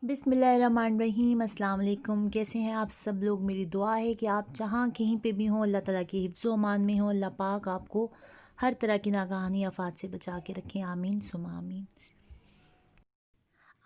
बिस्मिल्लाहिर्रहमानिर्रहीम अस्सलाम वालेकुम। कैसे हैं आप सब लोग। मेरी दुआ है कि आप जहाँ कहीं पे भी हों अल्लाह ताला की हिफ्ज़ व अमान में हो। अल्लाह पाक आपको हर तरह की नागहानी आफात से बचा के रखें। आमीन सुमा आमीन।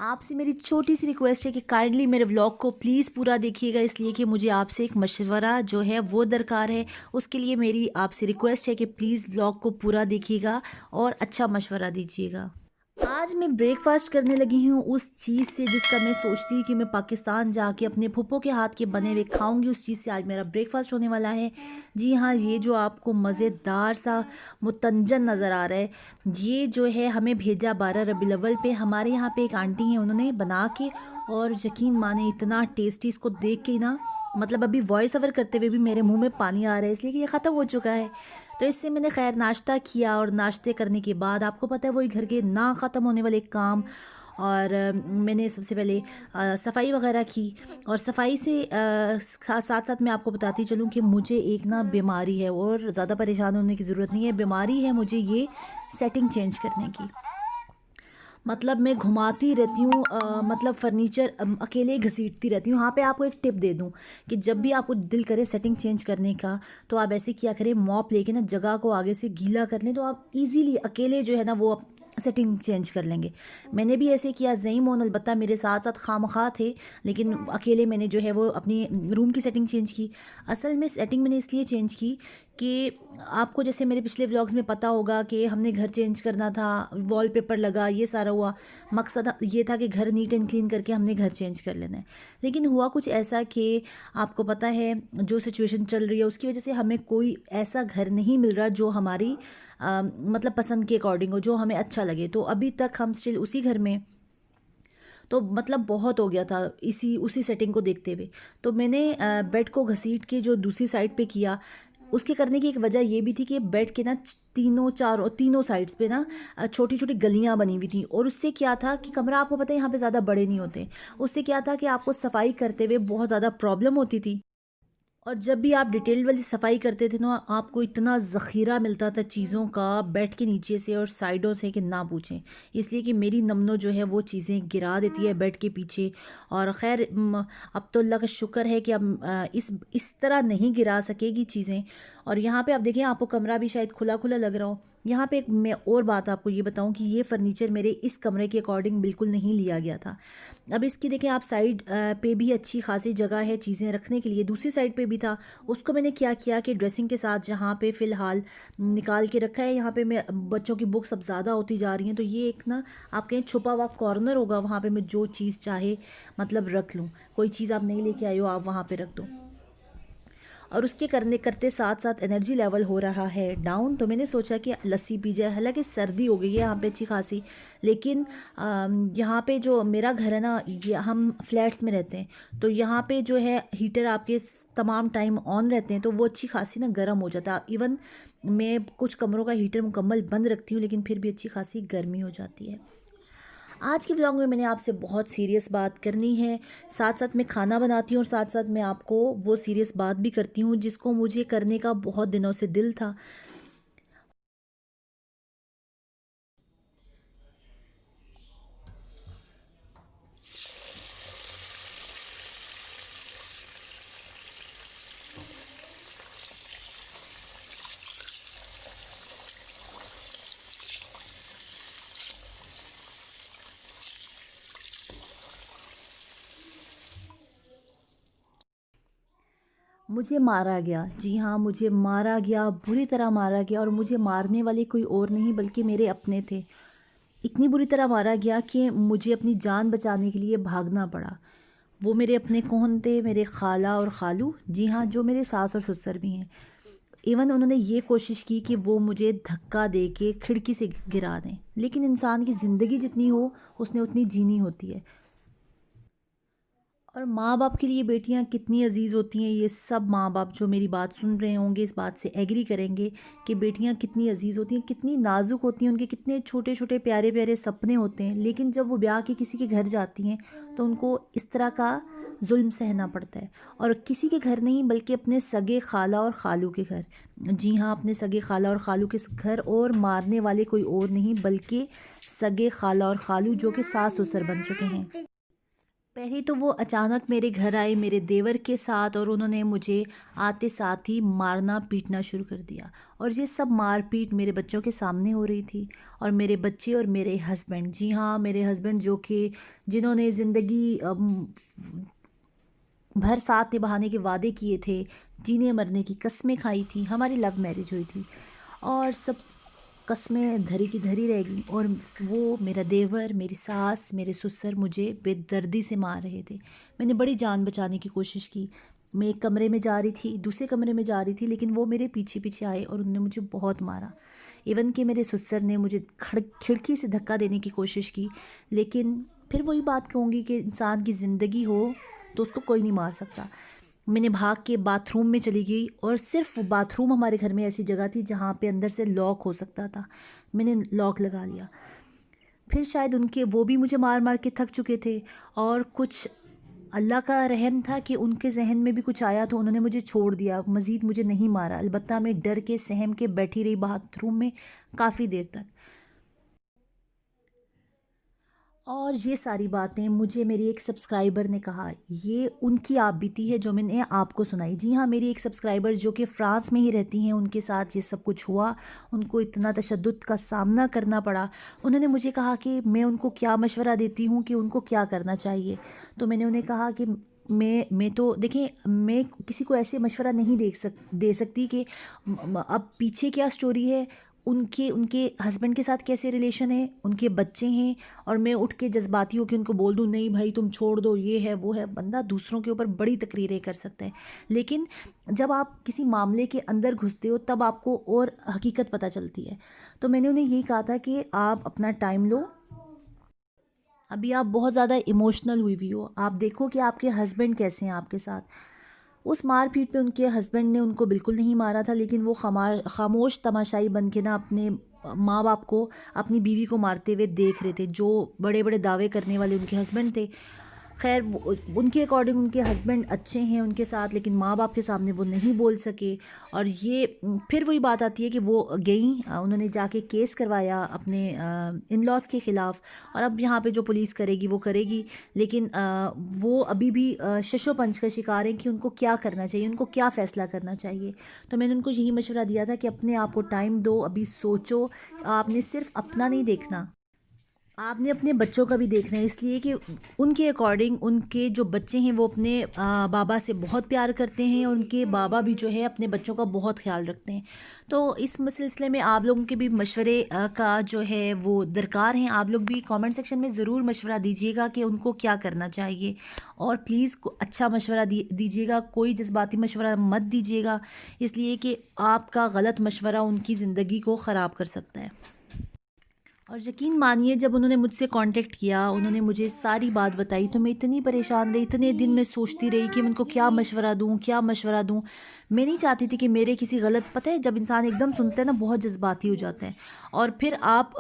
आपसे मेरी छोटी सी रिक्वेस्ट है कि काइंडली मेरे व्लॉग को प्लीज़ पूरा देखिएगा, इसलिए कि मुझे आपसे एक मशवरा जो है वो दरकार है। उसके लिए मेरी आपसे रिक्वेस्ट है कि प्लीज़ व्लॉग को पूरा देखिएगा और अच्छा मशवरा दीजिएगा। आज मैं ब्रेकफास्ट करने लगी हूँ उस चीज़ से जिसका मैं सोचती हूँ कि मैं पाकिस्तान जाके अपने फूफो के हाथ के बने हुए खाऊंगी। उस चीज़ से आज मेरा ब्रेकफास्ट होने वाला है। जी हाँ, ये जो आपको मज़ेदार सा मुतंजन नज़र आ रहा है, ये जो है हमें भेजा 12 रबीउल अव्वल पे। हमारे यहाँ पे एक आंटी हैं, उन्होंने बना के, और यकीन माने इतना टेस्टी, इसको देख के ही ना मतलब अभी वॉइस ओवर करते हुए भी मेरे मुंह में पानी आ रहा है, इसलिए कि ये ख़त्म हो चुका है। तो इससे मैंने खैर नाश्ता किया, और नाश्ते करने के बाद आपको पता है वही घर के ना ख़त्म होने वाले काम। और मैंने सबसे पहले सफाई वगैरह की। और सफाई से साथ साथ मैं आपको बताती चलूँ कि मुझे एक ना बीमारी है, और ज़्यादा परेशान होने की ज़रूरत नहीं है। बीमारी है मुझे ये सेटिंग चेंज करने की। मतलब मैं घुमाती रहती हूँ, मतलब फर्नीचर अकेले ही घसीटती रहती हूँ। यहाँ पे आपको एक टिप दे दूँ कि जब भी आपको दिल करे सेटिंग चेंज करने का, तो आप ऐसे किया करें, मॉप लेके ना जगह को आगे से गीला कर लें, तो आप इजीली अकेले जो है ना वो सेटिंग चेंज कर लेंगे। मैंने भी ऐसे किया। ज़ईम और अलबत्ता मेरे साथ साथ खामखा थे, लेकिन अकेले मैंने जो है वो अपनी रूम की सेटिंग चेंज की। असल में सेटिंग मैंने इसलिए चेंज की कि आपको जैसे मेरे पिछले व्लॉग्स में पता होगा कि हमने घर चेंज करना था, वॉलपेपर लगा, ये सारा हुआ। मकसद ये था कि घर नीट एंड क्लीन करके हमने घर चेंज कर लेना है। लेकिन हुआ कुछ ऐसा कि आपको पता है जो सिचुएशन चल रही है उसकी वजह से हमें कोई ऐसा घर नहीं मिल रहा जो हमारी मतलब पसंद के अकॉर्डिंग हो, जो हमें अच्छा लगे। तो अभी तक हम स्टिल उसी घर में, तो मतलब बहुत हो गया था इसी उसी सेटिंग को देखते हुए। तो मैंने बेड को घसीट के जो दूसरी साइड पे किया। उसके करने की एक वजह ये भी थी कि बेड के ना तीनों साइड्स पे ना छोटी छोटी गलियां बनी हुई थी, और उससे क्या था कि कमरा, आपको पता है यहाँ पे ज़्यादा बड़े नहीं होते। उससे क्या था कि आपको सफाई करते हुए बहुत ज़्यादा प्रॉब्लम होती थी। और जब भी आप डिटेल वाली सफाई करते थे ना, आपको इतना ज़ख़ीरा मिलता था चीज़ों का बेड के नीचे से और साइडों से कि ना पूछें। इसलिए कि मेरी नमनो जो है वो चीज़ें गिरा देती है बेड के पीछे। और ख़ैर अब तो अल्लाह का शुक्र है कि अब इस तरह नहीं गिरा सकेगी चीज़ें। और यहाँ पे आप देखें, आपको कमरा भी शायद खुला खुला लग रहा हो। यहाँ पे एक मैं और बात आपको ये बताऊँ कि ये फ़र्नीचर मेरे इस कमरे के अकॉर्डिंग बिल्कुल नहीं लिया गया था। अब इसकी देखें आप, साइड पे भी अच्छी खासी जगह है चीज़ें रखने के लिए, दूसरी साइड पे भी था। उसको मैंने क्या किया कि ड्रेसिंग के साथ जहाँ पे फ़िलहाल निकाल के रखा है, यहाँ पे मैं बच्चों की बुक्स अब ज़्यादा होती जा रही हैं, तो ये एक ना आप कहीं छुपा हुआ कॉर्नर होगा, वहाँ पे मैं जो चीज़ चाहे मतलब रख लूँ। कोई चीज़ आप नहीं लेके आए हो, आप वहाँ पे रख दो। और उसके करने करते साथ साथ एनर्जी लेवल हो रहा है डाउन, तो मैंने सोचा कि लस्सी पी जाए। हालांकि सर्दी हो गई है यहाँ पे अच्छी खासी, लेकिन यहाँ पे जो मेरा घर है ना, ये हम फ्लैट्स में रहते हैं, तो यहाँ पे जो है हीटर आपके तमाम टाइम ऑन रहते हैं, तो वो अच्छी खासी ना गर्म हो जाता है। इवन मैं कुछ कमरों का हीटर मुकम्मल बंद रखती हूँ, लेकिन फिर भी अच्छी खासी गर्मी हो जाती है। आज के व्लॉग में मैंने आपसे बहुत सीरियस बात करनी है। साथ साथ मैं खाना बनाती हूँ, और साथ साथ मैं आपको वो सीरियस बात भी करती हूँ जिसको मुझे करने का बहुत दिनों से दिल था। मुझे मारा गया, जी हाँ, मुझे मारा गया, बुरी तरह मारा गया। और मुझे मारने वाले कोई और नहीं बल्कि मेरे अपने थे। इतनी बुरी तरह मारा गया कि मुझे अपनी जान बचाने के लिए भागना पड़ा। वो मेरे अपने कौन थे? मेरे खाला और खालू, जी हाँ, जो मेरे सास और ससुर भी हैं। इवन उन्होंने ये कोशिश की कि वो मुझे धक्का दे के खिड़की से गिरा दें, लेकिन इंसान की ज़िंदगी जितनी हो उसने उतनी जीनी होती है। और माँ बाप के लिए बेटियाँ कितनी अजीज़ होती हैं, ये सब माँ बाप जो मेरी बात सुन रहे होंगे इस बात से एग्री करेंगे कि बेटियाँ कितनी अजीज़ होती हैं, कितनी नाजुक होती हैं, उनके कितने छोटे छोटे प्यारे प्यारे सपने होते हैं। लेकिन जब वो ब्याह के किसी के घर जाती हैं तो उनको इस तरह का जुल्म सहना पड़ता है। और किसी के घर नहीं बल्कि अपने सगे खाला और खालू के घर। जी हाँ, अपने सगे खाला और खालू के घर, और मारने वाले कोई और नहीं बल्कि सगे खाला और खालू जो कि सास ससुर बन चुके हैं। पहले तो वो अचानक मेरे घर आए मेरे देवर के साथ, और उन्होंने मुझे आते साथ ही मारना पीटना शुरू कर दिया। और ये सब मारपीट मेरे बच्चों के सामने हो रही थी। और मेरे बच्चे और मेरे हस्बैंड, जी हाँ, मेरे हस्बैंड जो कि जिन्होंने ज़िंदगी भर साथ निभाने के वादे किए थे, जीने मरने की कस्में खाई थी, हमारी लव मैरिज हुई थी, और सब कस्में धरी की धरी रह गई। और वो मेरा देवर, मेरी सास, मेरे ससुर मुझे बेदर्दी से मार रहे थे। मैंने बड़ी जान बचाने की कोशिश की। मैं एक कमरे में जा रही थी, दूसरे कमरे में जा रही थी, लेकिन वो मेरे पीछे पीछे आए और उन्होंने मुझे बहुत मारा। इवन कि मेरे ससुर ने मुझे खिड़की से धक्का देने की कोशिश की। लेकिन फिर वही बात कहूँगी कि इंसान की ज़िंदगी हो तो उसको कोई नहीं मार सकता। मैंने भाग के बाथरूम में चली गई, और सिर्फ बाथरूम हमारे घर में ऐसी जगह थी जहाँ पे अंदर से लॉक हो सकता था। मैंने लॉक लगा लिया। फिर शायद उनके वो भी मुझे मार मार के थक चुके थे, और कुछ अल्लाह का रहम था कि उनके जहन में भी कुछ आया तो उन्होंने मुझे छोड़ दिया, मज़ीद मुझे नहीं मारा। अलबत्ता मैं डर के सहम के बैठी रही बाथरूम में काफ़ी देर तक। और ये सारी बातें मुझे मेरी एक सब्सक्राइबर ने कहा, ये उनकी आप बीती है जो मैंने आपको सुनाई। जी हाँ, मेरी एक सब्सक्राइबर जो कि फ़्रांस में ही रहती हैं, उनके साथ ये सब कुछ हुआ, उनको इतना तशद्दुद का सामना करना पड़ा। उन्होंने मुझे कहा कि मैं उनको क्या मशवरा देती हूँ कि उनको क्या करना चाहिए। तो मैंने उन्हें कहा कि मैं तो देखें, मैं किसी को ऐसे मशवरा नहीं दे सकती कि अब पीछे क्या स्टोरी है, उनके उनके हस्बैंड के साथ कैसे रिलेशन है, उनके बच्चे हैं, और मैं उठ के जज्बाती हो के उनको बोल दूँ नहीं भाई तुम छोड़ दो, ये है वो है। बंदा दूसरों के ऊपर बड़ी तकरीरें कर सकता है, लेकिन जब आप किसी मामले के अंदर घुसते हो तब आपको और हकीकत पता चलती है। तो मैंने उन्हें यही कहा था कि आप अपना टाइम लो, अभी आप बहुत ज़्यादा इमोशनल हुई हो, आप देखो कि आपके हस्बैंड कैसे हैं आपके साथ। उस मारपीट पे उनके हस्बैंड ने उनको बिल्कुल नहीं मारा था, लेकिन वो खामोश तमाशाई बन के ना अपने माँ बाप को, अपनी बीवी को मारते हुए देख रहे थे, जो बड़े बड़े दावे करने वाले उनके हस्बैंड थे। खैर उनके अकॉर्डिंग उनके हस्बैंड अच्छे हैं उनके साथ, लेकिन माँ बाप के सामने वो नहीं बोल सके। और ये फिर वही बात आती है कि वो गई, उन्होंने जाके केस करवाया अपने इन लॉज के ख़िलाफ़, और अब यहाँ पे जो पुलिस करेगी वो करेगी। लेकिन वो अभी भी शशोपंच का शिकार हैं कि उनको क्या करना चाहिए, उनको क्या फ़ैसला करना चाहिए। तो मैंने उनको यही मशवरा दिया था कि अपने आप को टाइम दो, अभी सोचो, आपने सिर्फ अपना नहीं देखना, आपने अपने बच्चों का भी देखना है। इसलिए कि उनके अकॉर्डिंग उनके जो बच्चे हैं वो अपने बाबा से बहुत प्यार करते हैं, और उनके बाबा भी जो है अपने बच्चों का बहुत ख्याल रखते हैं। तो इस सिलसिले में आप लोगों के भी मशवरे का जो है वो दरकार है। आप लोग भी कमेंट सेक्शन में ज़रूर मशवरा दीजिएगा कि उनको क्या करना चाहिए, और प्लीज़ अच्छा मशवरा दीजिएगा, कोई जज्बाती मशवरा मत दीजिएगा, इसलिए कि आपका गलत मशवरा उनकी ज़िंदगी को ख़राब कर सकता है। और यकीन मानिए जब उन्होंने मुझसे कांटेक्ट किया, उन्होंने मुझे सारी बात बताई, तो मैं इतनी परेशान रही, इतने दिन मैं सोचती रही कि मैं उनको क्या मशवरा दूँ, क्या मशवरा दूँ। मैं नहीं चाहती थी कि मेरे किसी गलत, पता है जब इंसान एकदम सुनता है ना बहुत जज्बाती हो जाता है, और फिर आप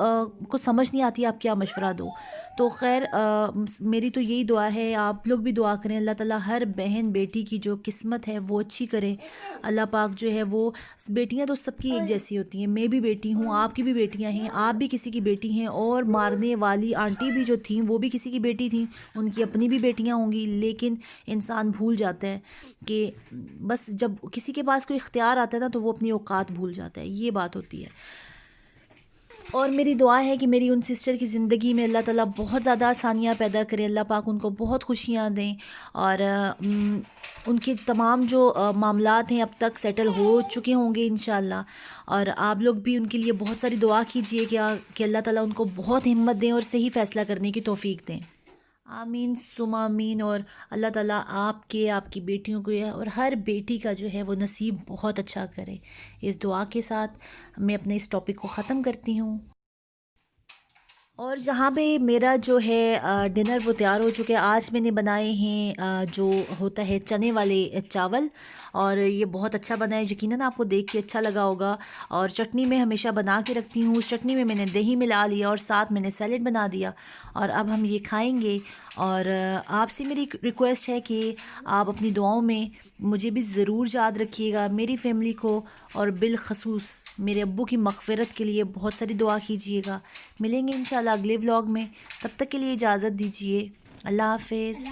को समझ नहीं आती आप क्या मशवरा दो। तो खैर मेरी तो यही दुआ है, आप लोग भी दुआ करें, अल्लाह ताला हर बहन बेटी की जो किस्मत है वो अच्छी करे। अल्लाह पाक जो है वो, बेटियां तो सबकी एक जैसी होती हैं, मैं भी बेटी हूँ, आपकी भी बेटियां हैं, आप भी किसी की बेटी हैं, और मारने वाली आंटी भी जो थी वो भी किसी की बेटी थी, उनकी अपनी भी बेटियां होंगी। लेकिन इंसान भूल जाता है कि बस जब किसी के पास कोई इख्तियार आता है ना तो वो अपनी औकात भूल जाता है, ये बात होती है। और मेरी दुआ है कि मेरी उन सिस्टर की ज़िंदगी में अल्लाह ताला बहुत ज़्यादा आसानियाँ पैदा करे, अल्लाह पाक उनको बहुत खुशियाँ दें, और उनके तमाम जो मामलात हैं अब तक सेटल हो चुके होंगे इंशाल्लाह। और आप लोग भी उनके लिए बहुत सारी दुआ कीजिए कि अल्लाह ताला उनको बहुत हिम्मत दें और सही फ़ैसला करने की तौफीक दें। आमीन सुमा आमीन। और अल्लाह ताला आपके, आपकी बेटियों को और हर बेटी का जो है वो नसीब बहुत अच्छा करे। इस दुआ के साथ मैं अपने इस टॉपिक को ख़त्म करती हूँ। और जहाँ पे मेरा जो है डिनर वो तैयार हो चुके हैं। आज मैंने बनाए हैं जो होता है चने वाले चावल, और ये बहुत अच्छा बना है, यकीनन आपको देख के अच्छा लगा होगा। और चटनी मैं हमेशा बना के रखती हूँ, उस चटनी में मैंने दही मिला लिया और साथ मैंने सैलेड बना दिया, और अब हम ये खाएंगे। और आपसे मेरी रिक्वेस्ट है कि आप अपनी दुआओं में मुझे भी ज़रूर याद रखिएगा, मेरी फैमिली को, और बिलखसूस मेरे अब्बू की मग़फ़िरत के लिए बहुत सारी दुआ कीजिएगा। मिलेंगे इंशाल्लाह अगले व्लॉग में, तब तक के लिए इजाज़त दीजिए। अल्लाह हाफ़िज़।